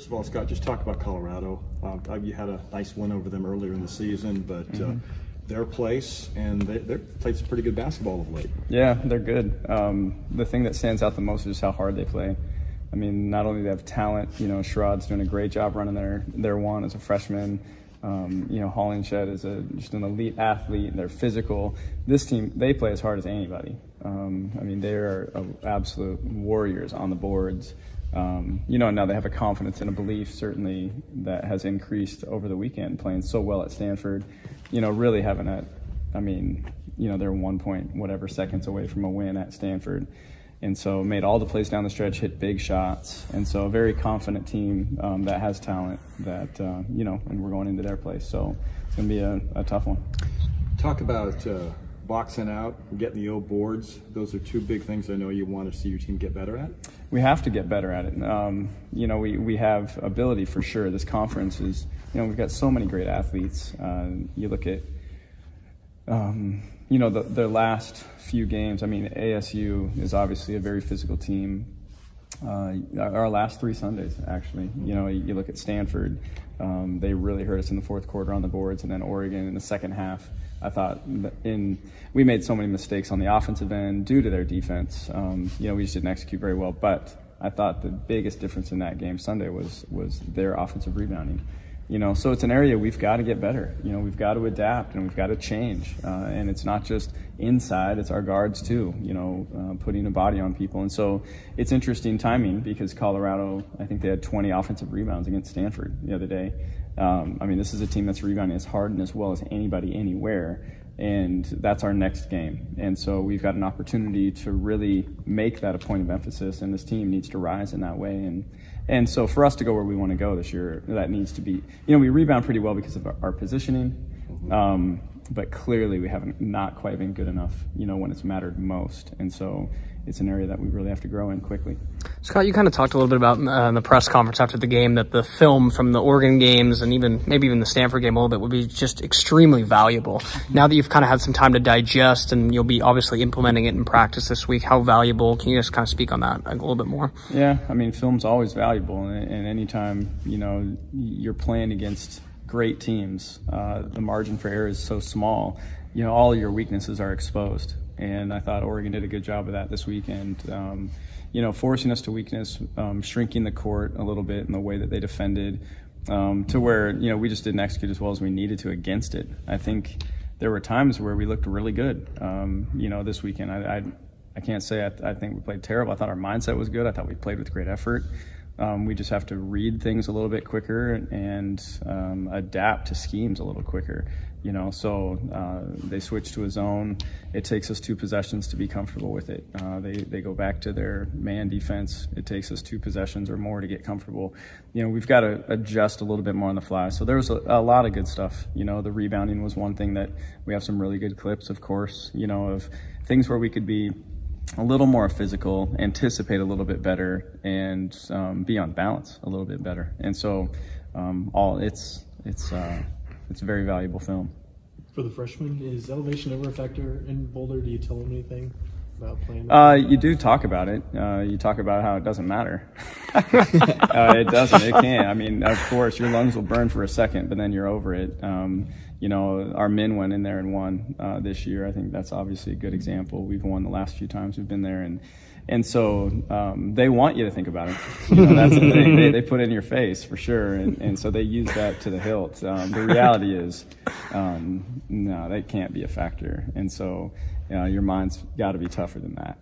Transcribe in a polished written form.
First of all, Scott, just talk about Colorado. You had a nice win over them earlier in the season, but their place, and they've played some pretty good basketball of late. Yeah, they're good. The thing that stands out the most is how hard they play. I mean, not only do they have talent, Sherrod's doing a great job running their one as a freshman. Hollingshed is just an elite athlete. They're physical. This team, they play as hard as anybody. They are absolute warriors on the boards. Now they have a confidence and a belief, certainly, that has increased over the weekend, playing so well at Stanford. Really having they're 1 point whatever seconds away from a win at Stanford. And so made all the plays down the stretch, hit big shots. And so a very confident team that has talent that, and we're going into their place. So it's going to be a tough one. Talk about boxing out, getting the old boards. Those are two big things I know you want to see your team get better at. We have to get better at it. We have ability for sure. This conference is, we've got so many great athletes. You look at, their last few games. ASU is obviously a very physical team. Our last 3 Sundays, actually. You look at Stanford. They really hurt us in the fourth quarter on the boards, and then Oregon in the second half. I thought we made so many mistakes on the offensive end due to their defense. We just didn't execute very well. But I thought the biggest difference in that game Sunday was their offensive rebounding. So it's an area we've got to get better. We've got to adapt and we've got to change. And it's not just inside, it's our guards too, putting a body on people. And so it's interesting timing because Colorado, I think they had 20 offensive rebounds against Stanford the other day. This is a team that's rebounding as hard and as well as anybody anywhere. And that's our next game. And so we've got an opportunity to really make that a point of emphasis, and this team needs to rise in that way. And so for us to go where we want to go this year, that needs to be, we rebound pretty well because of our positioning, but clearly we haven't not quite been good enough, when it's mattered most. And so it's an area that we really have to grow in quickly. Scott, you kind of talked a little bit about in the press conference after the game that the film from the Oregon games and maybe even the Stanford game a little bit would be just extremely valuable. Now that you've kind of had some time to digest and you'll be obviously implementing it in practice this week, how valuable? Can you just kind of speak on that a little bit more? Yeah, film's always valuable, and anytime, you're playing against great teams, the margin for error is so small, all of your weaknesses are exposed. And I thought Oregon did a good job of that this weekend, forcing us to weakness, shrinking the court a little bit in the way that they defended, to where, we just didn't execute as well as we needed to against it. I think there were times where we looked really good, this weekend. I can't say I think we played terrible. I thought our mindset was good. I thought we played with great effort. We just have to read things a little bit quicker and adapt to schemes a little quicker. They switch to a zone. It takes us 2 possessions to be comfortable with it. They go back to their man defense. It takes us 2 possessions or more to get comfortable. We've got to adjust a little bit more on the fly. So there was a lot of good stuff. The rebounding was one thing that we have some really good clips, of course, of things where we could be a little more physical, anticipate a little bit better, and be on balance a little bit better. And so it's a very valuable film. For the freshmen, is elevation ever a factor in Boulder? Do you tell them anything about playing? You do talk about it. You talk about how it doesn't matter. It doesn't. It can't. Of course, your lungs will burn for a second, but then you're over it. Our men went in there and won this year. I think that's obviously a good example. We've won the last few times we've been there, and so they want you to think about it. That's the thing. They put it in your face for sure, and so they use that to the hilt. The reality is, no, that can't be a factor, and so your mind's got to be tougher than that.